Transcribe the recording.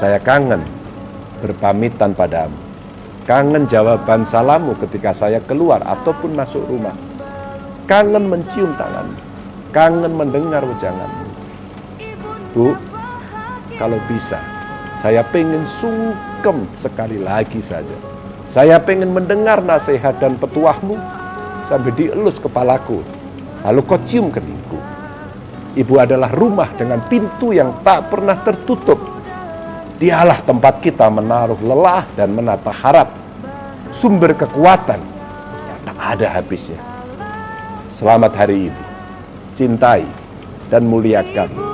Saya kangen berpamitan padamu. Kangen jawaban salammu ketika saya keluar ataupun masuk rumah. Kangen mencium tanganmu. Kangen mendengar wejanganmu. Bu, kalau bisa, saya pengen sungkem sekali lagi saja. Saya pengen mendengar nasihat dan petuahmu sampai dielus kepalaku, lalu kau cium keningku. Ibu adalah rumah dengan pintu yang tak pernah tertutup. Dialah tempat kita menaruh lelah dan menata harap, sumber kekuatan yang tak ada habisnya. Selamat Hari Ibu, cintai dan muliakan